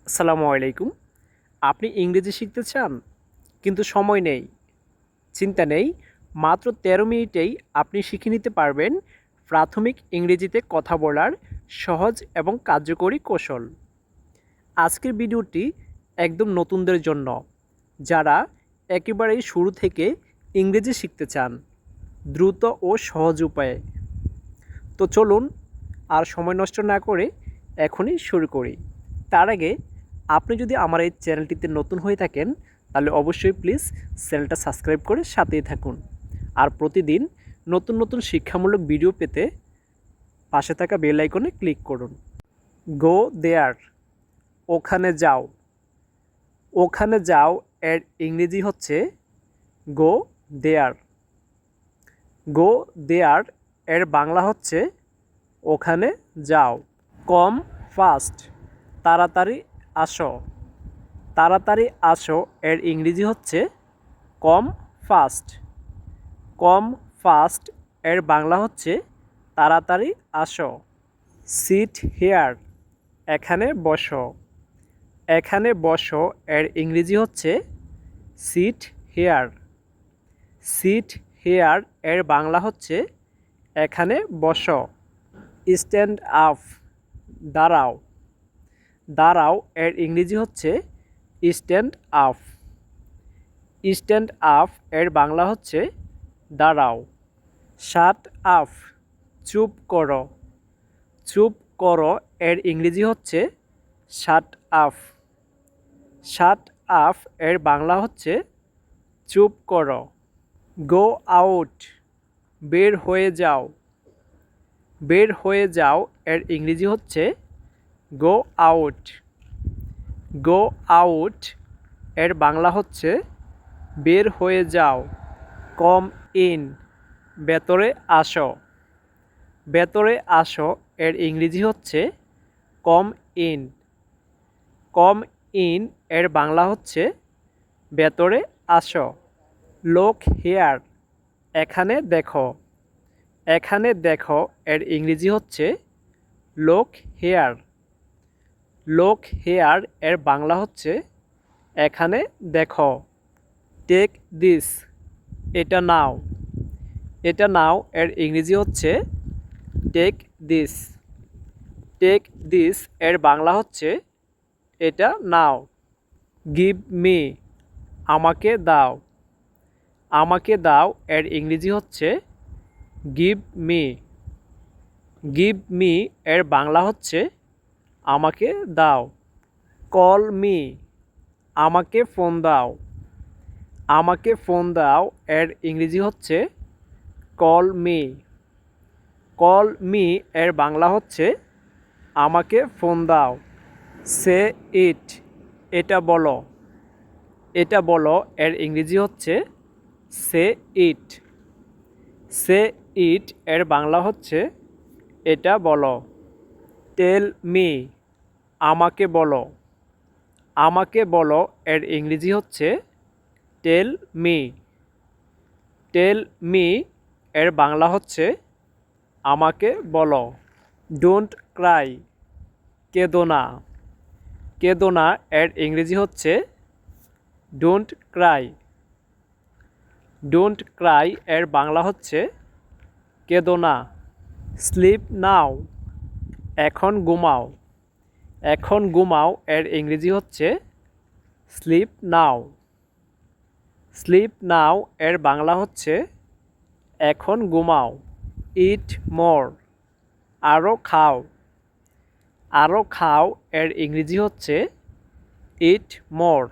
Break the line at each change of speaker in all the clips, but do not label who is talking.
আসসালামু আলাইকুম। আপনি ইংরেজি শিখতে চান কিন্তু সময় নেই, চিন্তা নেই। মাত্র ১৩ মিনিটেই আপনি শিখে নিতে পারবেন প্রাথমিক ইংরেজিতে কথা বলার সহজ এবং কার্যকরী কৌশল। আজকের ভিডিওটি একদম নতুনদের জন্য, যারা একেবারেই শুরু থেকে ইংরেজি শিখতে চান দ্রুত ও সহজ উপায়ে। তো চলুন আর সময় নষ্ট না করে এখনই শুরু করি। তার আগে আপনি যদি আমার এই চ্যানেলটিতে নতুন হয়ে থাকেন তাহলে অবশ্যই প্লিজ চ্যানেলটা সাবস্ক্রাইব করে সাথেই থাকুন। আর প্রতিদিন নতুন নতুন শিক্ষামূলক ভিডিও পেতে পাশে থাকা বেল আইকনে ক্লিক করুন। গো দেয়ার, ওখানে যাও। ওখানে যাও এর ইংরেজি হচ্ছে গো দেয়ার। গো দেয়ার এর বাংলা হচ্ছে ওখানে যাও। কম ফাস্ট, তাড়াতাড়ি আসো। তাড়াতাড়ি আসো এর ইংরেজি হচ্ছে কম ফাস্ট। কম ফাস্ট এর বাংলা হচ্ছে তাড়াতাড়ি আসো। সিট হেয়ার, এখানে বসো। এখানে বসো এর ইংরেজি হচ্ছে সিট হেয়ার। সিট হেয়ার এর বাংলা হচ্ছে এখানে বসো। স্ট্যান্ড আপ, দাঁড়াও। দাঁড়াও এর ইংরেজি হচ্ছে স্ট্যান্ড আপ। স্ট্যান্ড আপ এর বাংলা হচ্ছে দাঁড়াও। শাট আপ, চুপ করো। চুপ করো এর ইংরেজি হচ্ছে শাট আপ। শাট আপ এর বাংলা হচ্ছে চুপ করো। গো আউট, বের হয়ে যাও। বের হয়ে যাও এর ইংরেজি হচ্ছে গো আউট। গো আউট এর বাংলা হচ্ছে বের হয়ে যাও। কম ইন, ভেতরে আসো। ভেতরে আসো এর ইংরেজি হচ্ছে কম ইন। কম ইন এর বাংলা হচ্ছে ভেতরে আসো। লোক হেয়ার, এখানে দেখো। এখানে দেখো এর ইংরেজি হচ্ছে লোক হেয়ার। লোক হেয়ার এর বাংলা হচ্ছে এখানে দেখো। টেক দিস, এটা নাও। এটা নাও এর ইংরেজি হচ্ছে টেক দিস। টেক দিস এর বাংলা হচ্ছে এটা নাও। গিভ মি, আমাকে দাও। আমাকে দাও এর ইংরেজি হচ্ছে গিভ মি। গিভ মি এর বাংলা হচ্ছে আমাকে দাও। কল মি, আমাকে ফোন দাও। আমাকে ফোন দাও এর ইংরেজি হচ্ছে কল মি। কল মি এর বাংলা হচ্ছে আমাকে ফোন দাও। সে ইট, এটা বলো। এটা বলো এর ইংরেজি হচ্ছে সে ইট। সে ইট এর বাংলা হচ্ছে এটা বলো। টেল মি, আমাকে বলো। আমাকে বলো এর ইংরেজি হচ্ছে টেল মি। টেল মি এর বাংলা হচ্ছে আমাকে বলো। ডোন্ট ক্রাই, কেঁদো না। কেঁদো না এর ইংরেজি হচ্ছে ডোন্ট ক্রাই। ডোন্ট ক্রাই এর বাংলা হচ্ছে কেঁদো না। স্লিপ নাও, এখন ঘুমাও। এখন ঘুমাও এর ইংরেজি হচ্ছে স্লিপ নাও। স্লিপ নাও এর বাংলা হচ্ছে এখন ঘুমাও। ইট মোর, আরও খাও। আরও খাও এর ইংরেজি হচ্ছে ইট মোর।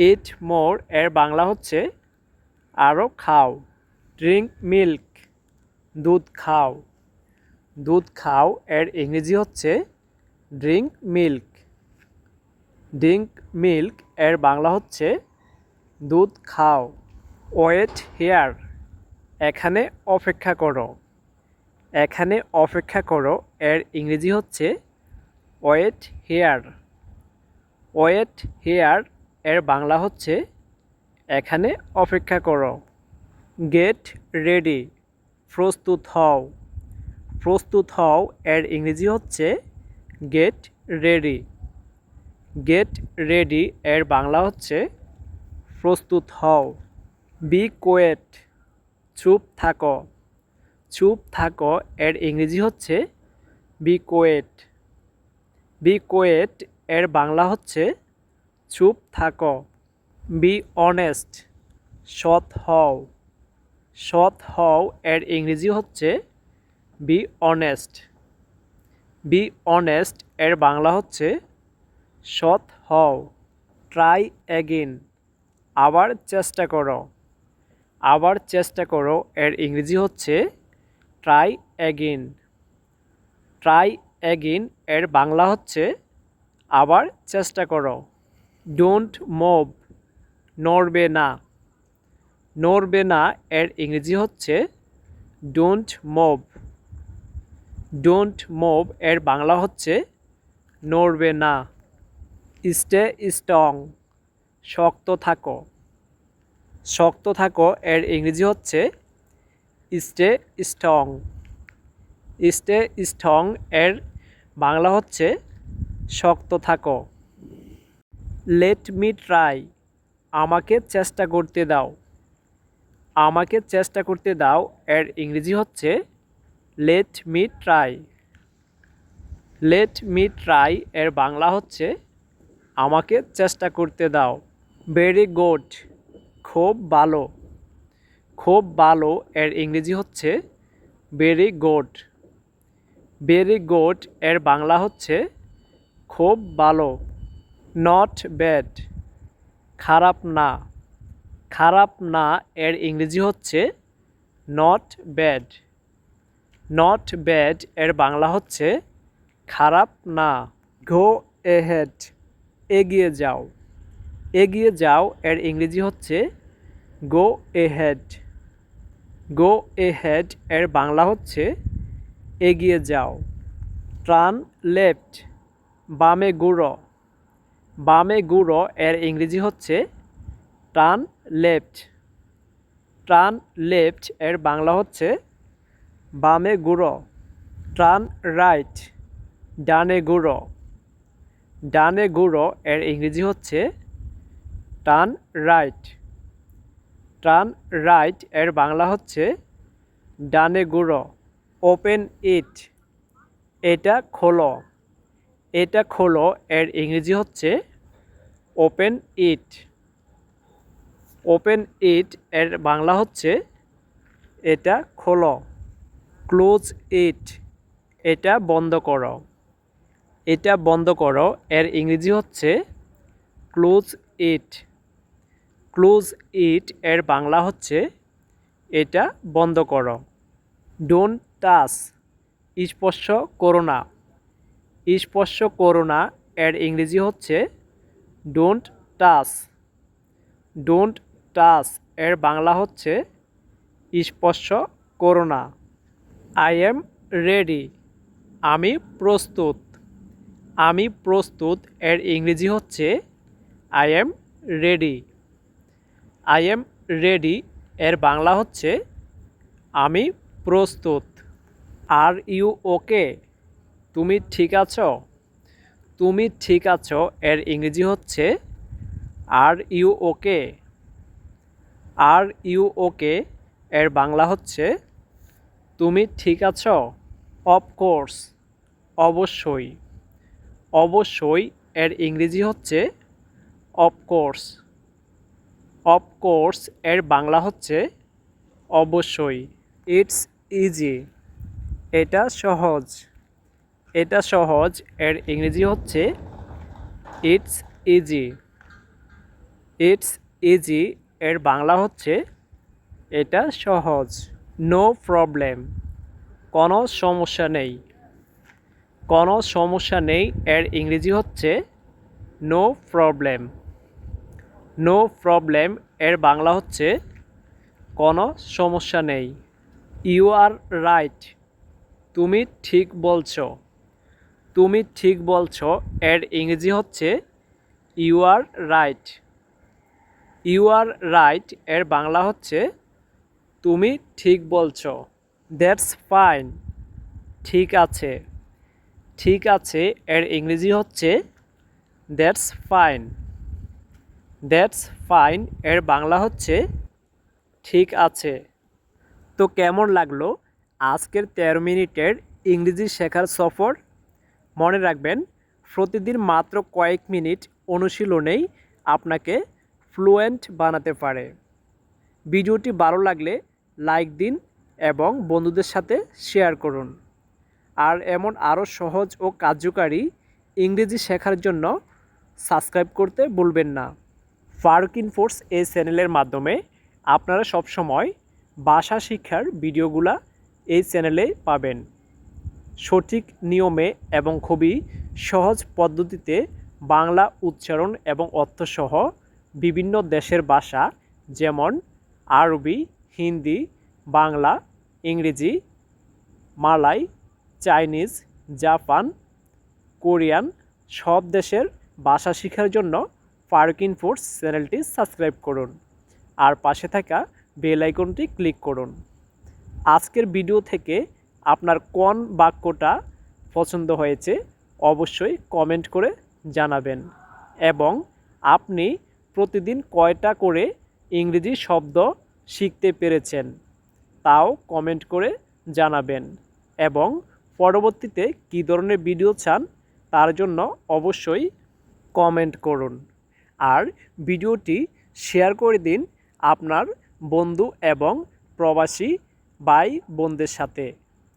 ইট মোর এর বাংলা হচ্ছে আরও খাও। ড্রিঙ্ক মিল্ক, দুধ খাও। দুধ খাও এর ইংরেজি হচ্ছে ড্রিঙ্ক মিল্ক। ড্রিঙ্ক মিল্ক এর বাংলা হচ্ছে দুধ খাও। ওয়েট হেয়ার, এখানে অপেক্ষা করো। এখানে অপেক্ষা করো এর ইংরেজি হচ্ছে ওয়েট হেয়ার। ওয়েট হেয়ার এর বাংলা হচ্ছে এখানে অপেক্ষা করো। গেট রেডি, প্রস্তুত হও। প্রস্তুত হও এর ইংরেজি হচ্ছে গেট রেডি। গেট রেডি এর বাংলা হচ্ছে প্রস্তুত হও। বি কোয়েট, চুপ থাকো। চুপ থাকো এর ইংরেজি হচ্ছে বি কোয়েট। বি কোয়েট এর বাংলা হচ্ছে চুপ থাকো। বি অনেস্ট, সৎ হও। সৎ হও এর ইংরেজি হচ্ছে বি অনেস্ট। বি অনেস্ট এর বাংলা হচ্ছে সৎ হও। ট্রাই অ্যাগেন, আবার চেষ্টা করো। আবার চেষ্টা করো এর ইংরেজি হচ্ছে ট্রাই অ্যাগেন। ট্রাই অ্যাগেন এর বাংলা হচ্ছে আবার চেষ্টা করো। ডোন্ট মুভ, নড়বে না। নড়বে না এর ইংরেজি হচ্ছে ডোন্ট মুভ। ডোন্ট মুভ এর বাংলা হচ্ছে নড়বে না। স্টে স্ট্রং, শক্ত থাকো। শক্ত থাকো এর ইংরেজি হচ্ছে স্টে স্ট্রং। স্টে স্ট্রং এর বাংলা হচ্ছে শক্ত থাকো। লেট মি ট্রাই, আমাকে চেষ্টা করতে দাও। আমাকে চেষ্টা করতে দাও এর ইংরেজি হচ্ছে let me try. Let me try এর বাংলা হচ্ছে আমাকে চেষ্টা করতে দাও। ভেরি গুড, খুব ভালো। খুব ভালো এর ইংরেজি হচ্ছে ভেরি গুড। ভেরি গুড এর বাংলা হচ্ছে খুব ভালো। নট ব্যাড, খারাপ না। খারাপ না এর ইংরেজি হচ্ছে নট ব্যাড। নট ব্যাড এর বাংলা হচ্ছে খারাপ না। গো এহেড, এগিয়ে যাও। এগিয়ে যাও এর ইংরেজি হচ্ছে গো এহেড। গো এহেড এর বাংলা হচ্ছে এগিয়ে যাও। টার্ন লেফট, বামে ঘুরো। বামে ঘুরো এর ইংরেজি হচ্ছে টার্ন লেফট। টার্ন লেফট এর বাংলা হচ্ছে বামে ঘুরো। টার্ন রাইট, ডানে ঘুরো। ডানে ঘুরো এর ইংরেজি হচ্ছে টার্ন রাইট। টার্ন রাইট এর বাংলা হচ্ছে ডানে ঘুরো। ওপেন ইট, এটা খোলো। এটা খোলো এর ইংরেজি হচ্ছে ওপেন ইট। ওপেন ইট এর বাংলা হচ্ছে এটা খোলো। ক্লোজ ইট, এটা বন্ধ করো। এটা বন্ধ করো এর ইংরেজি হচ্ছে ক্লোজ ইট। ক্লোজ ইট এর বাংলা হচ্ছে এটা বন্ধ করো। ডোন্ট টাচ, স্পর্শ করো না। স্পর্শ করো না এর ইংরেজি হচ্ছে ডোন্ট টাচ। ডোন্ট টাচ এর বাংলা হচ্ছে স্পর্শ করো না। আই এম রেডি, আমি প্রস্তুত। আমি প্রস্তুত এর ইংরেজি হচ্ছে I am ready. I am ready এর বাংলা হচ্ছে আমি প্রস্তুত। আর ইউ ওকে, তুমি ঠিক আছো। তুমি ঠিক আছো এর ইংরেজি হচ্ছে are you okay. Are you okay এর বাংলা হচ্ছে তুমি ঠিক আছো। অফকোর্স, অবশ্যই। অবশ্যই এর ইংরেজি হচ্ছে অফকোর্স। অফকোর্স এর বাংলা হচ্ছে অবশ্যই। ইটস ইজি, এটা সহজ। এটা সহজ এর ইংরেজি হচ্ছে ইটস ইজি। ইটস ইজি এর বাংলা হচ্ছে এটা সহজ। নো প্রবলেম, কোনো সমস্যা নেই। কোনো সমস্যা নেই এর ইংরেজি হচ্ছে নো প্রবলেম। নো প্রবলেম এর বাংলা হচ্ছে কোনো সমস্যা নেই। ইউ আর রাইট, তুমি ঠিক বলছো। তুমি ঠিক বলছো এর ইংরেজি হচ্ছে you are right. You are right এর বাংলা হচ্ছে তুমি ঠিক বলছো। দ্যাটস ফাইন, ঠিক আছে। ঠিক আছে এর ইংরেজি হচ্ছে দ্যাটস ফাইন। দ্যাটস ফাইন এর বাংলা হচ্ছে ঠিক আছে। তো কেমন লাগলো আজকের 13 মিনিটের ইংরেজি শেখার সফর? মনে রাখবেন, প্রতিদিন মাত্র কয়েক মিনিট অনুশীলনেই আপনাকে ফ্লুয়েন্ট বানাতে পারে। ভিডিওটি ভালো লাগলে লাইক দিন এবং বন্ধুদের সাথে শেয়ার করুন। আর এমন আরও সহজ ও কার্যকারী ইংরেজি শেখার জন্য সাবস্ক্রাইব করতে ভুলবেন না। ফারুক ইনফোর্স এই চ্যানেলের মাধ্যমে আপনারা সবসময় ভাষা শিক্ষার ভিডিওগুলা এই চ্যানেলে পাবেন। সঠিক নিয়মে এবং খুবই সহজ পদ্ধতিতে বাংলা উচ্চারণ এবং অর্থসহ বিভিন্ন দেশের ভাষা যেমন আরবি, হিন্দি, বাংলা, ইংরেজি, মালয়, চাইনিজ, জাপান, কোরিয়ান সব দেশের ভাষা শেখার জন্য ফারুক ইনফোর্স চ্যানেলটি সাবস্ক্রাইব করুন আর পাশে থাকা বেল আইকনটি ক্লিক করুন। আজকের ভিডিও থেকে আপনার কোন বাক্যটা পছন্দ হয়েছে অবশ্যই কমেন্ট করে জানাবেন এবং আপনি প্রতিদিন কয়টা করে ইংরেজি শব্দ শিখতে পেরেছেন তাও কমেন্ট করে জানাবেন এবং পরবর্তীতে কী ধরনের ভিডিও চান তার জন্য অবশ্যই কমেন্ট করুন। আর ভিডিওটি শেয়ার করে দিন আপনার বন্ধু এবং প্রবাসী ভাই বোনদের সাথে,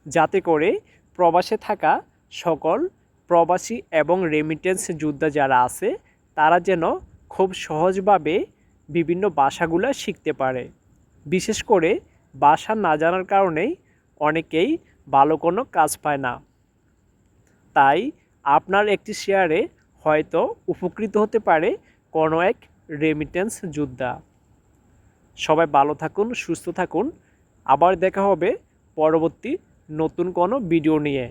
যাতে করে প্রবাসে থাকা সকল প্রবাসী এবং রেমিটেন্স যোদ্ধা যারা আছে তারা যেন খুব সহজভাবে বিভিন্ন ভাষাগুলো শিখতে পারে। বিশেষ করে ভাষা না জানার কারণেই অনেকেই ভালো কোনো কাজ পায় না। তাই আপনার একটি শেয়ারে হয়তো উপকৃত হতে পারে কোনো এক রেমিটেন্স যোদ্ধা। সবাই ভালো থাকুন, সুস্থ থাকুন। আবার দেখা হবে পরবর্তী নতুন কোনো ভিডিও নিয়ে।